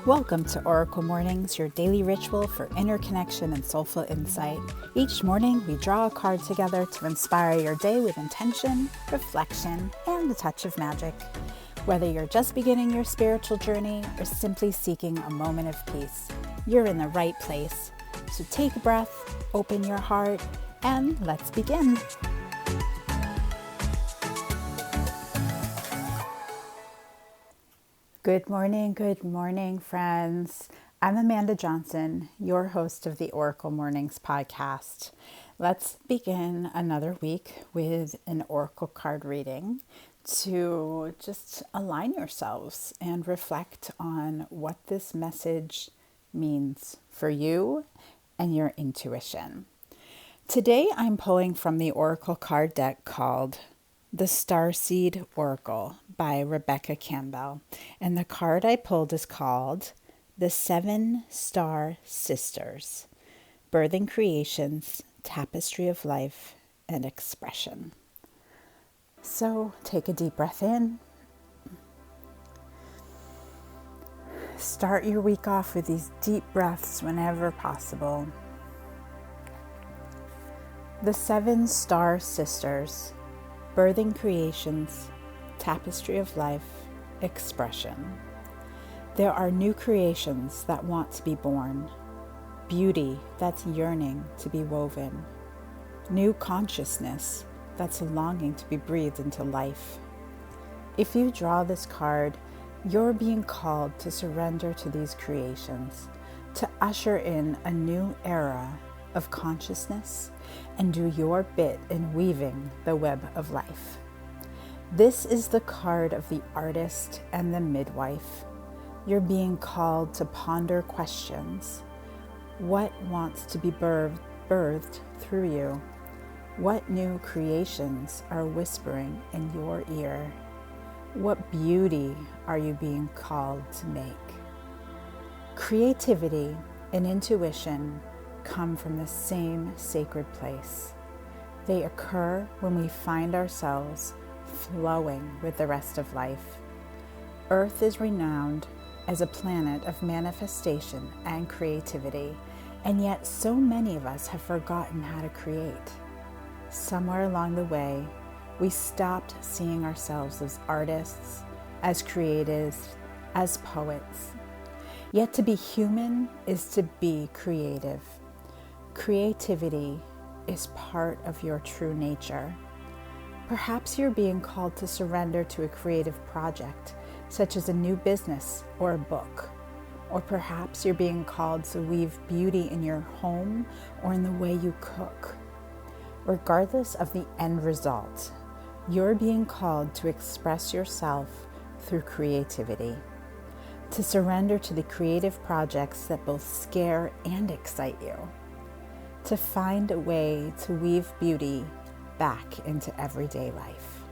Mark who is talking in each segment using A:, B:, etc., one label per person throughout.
A: Welcome to Oracle Mornings, your daily ritual for inner connection and soulful insight. Each morning, we draw a card together to inspire your day with intention, reflection, and a touch of magic. Whether you're just beginning your spiritual journey or simply seeking a moment of peace, you're in the right place. So take a breath, open your heart, and let's begin. Good morning, friends. I'm Amanda Johnson, your host of the Oracle Mornings podcast. Let's begin another week with an Oracle card reading to just align yourselves and reflect on what this message means for you and your intuition. Today I'm pulling from the Oracle card deck called The Starseed Oracle by Rebecca Campbell. And the card I pulled is called The 7 Star Sisters, Birthing Creations, Tapestry of Life, and Expression. So take a deep breath in. Start your week off with these deep breaths whenever possible. The 7 Star Sisters, Birthing Creations, Tapestry of Life, Expression. There are new creations that want to be born, beauty that's yearning to be woven, new consciousness that's longing to be breathed into life. If you draw this card, you're being called to surrender to these creations, to usher in a new era of consciousness and do your bit in weaving the web of life. This is the card of the artist and the midwife. You're being called to ponder questions. What wants to be birthed through you? What new creations are whispering in your ear? What beauty are you being called to make? Creativity and intuition come from the same sacred place. They occur when we find ourselves flowing with the rest of life. Earth is renowned as a planet of manifestation and creativity, and yet so many of us have forgotten how to create. Somewhere along the way, we stopped seeing ourselves as artists, as creatives, as poets. Yet to be human is to be creative. Creativity is part of your true nature. Perhaps you're being called to surrender to a creative project, such as a new business or a book. Or perhaps you're being called to weave beauty in your home or in the way you cook. Regardless of the end result, you're being called to express yourself through creativity, to surrender to the creative projects that both scare and excite you, to find a way to weave beauty back into everyday life.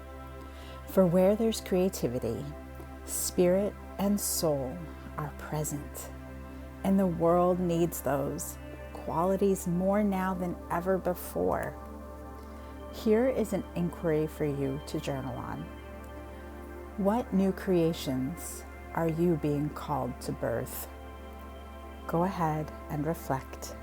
A: For where there's creativity, spirit and soul are present, and the world needs those qualities more now than ever before. Here is an inquiry for you to journal on. What new creations are you being called to birth? Go ahead and reflect.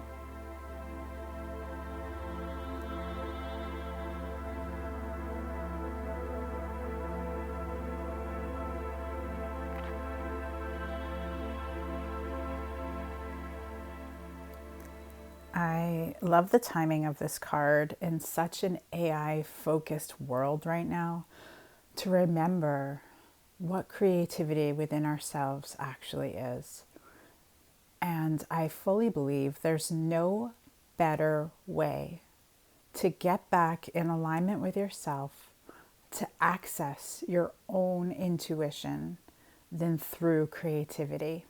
A: I love the timing of this card in such an AI-focused world right now to remember what creativity within ourselves actually is. And I fully believe there's no better way to get back in alignment with yourself, to access your own intuition than through creativity.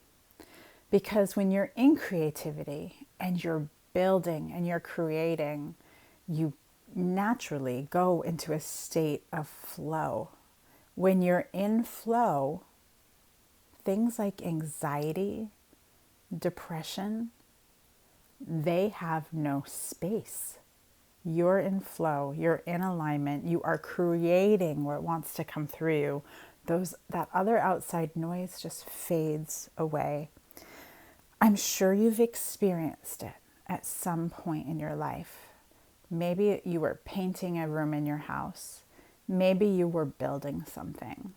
A: Because when you're in creativity and you're building and you're creating, you naturally go into a state of flow. When you're in flow, things like anxiety, depression, they have no space. You're in flow, you're in alignment, you are creating what wants to come through you. That other outside noise just fades away. I'm sure you've experienced it at some point in your life. Maybe you were painting a room in your house. Maybe you were building something.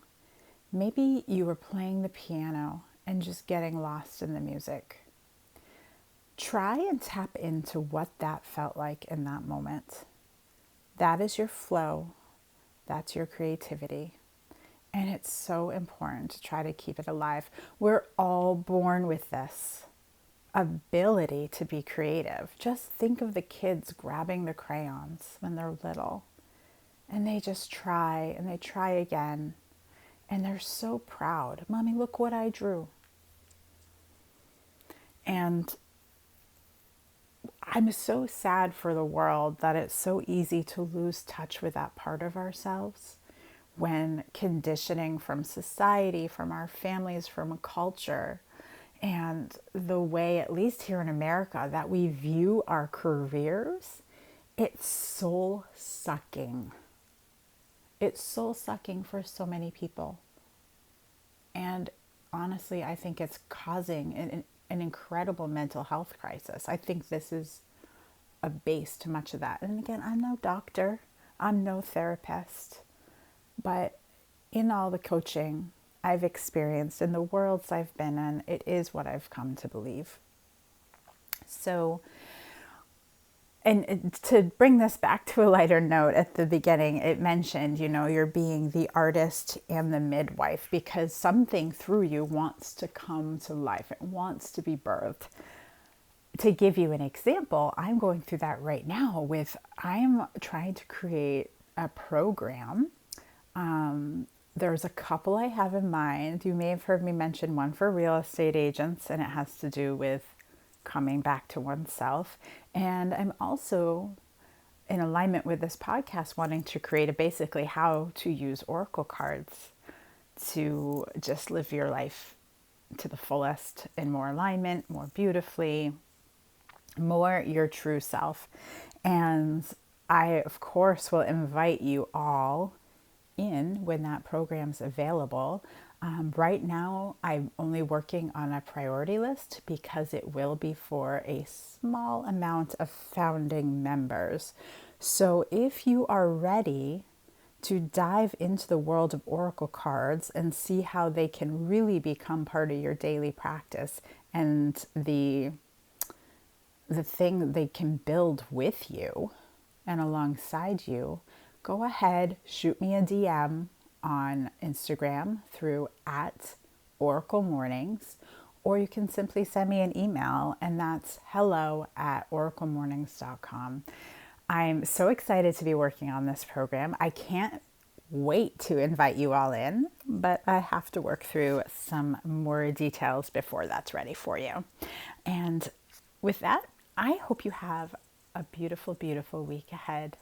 A: Maybe you were playing the piano and just getting lost in the music. Try and tap into what that felt like in that moment. That is your flow. That's your creativity. And it's so important to try to keep it alive. We're all born with this ability to be creative. Just think of the kids grabbing the crayons when they're little, and they just try and they try again, and they're so proud. Mommy, look what I drew. And I'm so sad for the world that it's so easy to lose touch with that part of ourselves when conditioning from society, from our families, from a culture, and the way, at least here in America, that we view our careers, it's soul sucking. It's soul sucking for so many people. And honestly, I think it's causing an incredible mental health crisis. I think this is a base to much of that. And again, I'm no doctor, I'm no therapist, but in all the coaching I've experienced, in the worlds I've been in, it is what I've come to believe. So, and to bring this back to a lighter note, at the beginning, it mentioned, you're being the artist and the midwife because something through you wants to come to life. It wants to be birthed. To give you an example, I'm going through that right now I'm trying to create a program. There's a couple I have in mind. You may have heard me mention one for real estate agents, and it has to do with coming back to oneself. And I'm also in alignment with this podcast wanting to create basically how to use oracle cards to just live your life to the fullest, in more alignment, more beautifully, more your true self. And I, of course, will invite you all in when that program's available. Right now, I'm only working on a priority list because it will be for a small amount of founding members. So if you are ready to dive into the world of oracle cards and see how they can really become part of your daily practice and the thing they can build with you and alongside you, go ahead, shoot me a DM on Instagram through @oraclemornings, or you can simply send me an email, and that's hello@oraclemornings.com. I'm so excited to be working on this program. I can't wait to invite you all in, but I have to work through some more details before that's ready for you. And with that, I hope you have a beautiful, beautiful week ahead.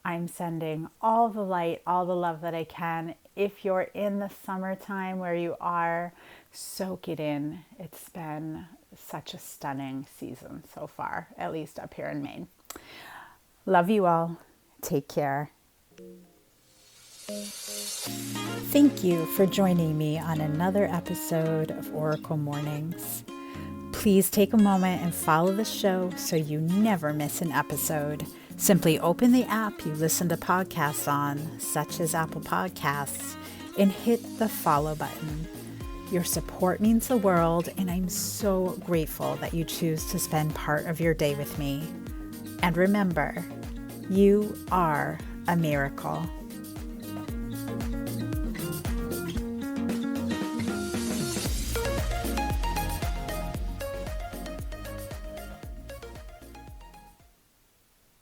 A: I'm sending all the light, all the love that I can. If you're in the summertime where you are, soak it in. It's been such a stunning season so far, at least up here in Maine. Love you all. Take care. Thank you for joining me on another episode of Oracle Mornings. Please take a moment and follow the show so you never miss an episode. Simply open the app you listen to podcasts on, such as Apple Podcasts, and hit the follow button. Your support means the world, and I'm so grateful that you choose to spend part of your day with me. And remember, you are a miracle.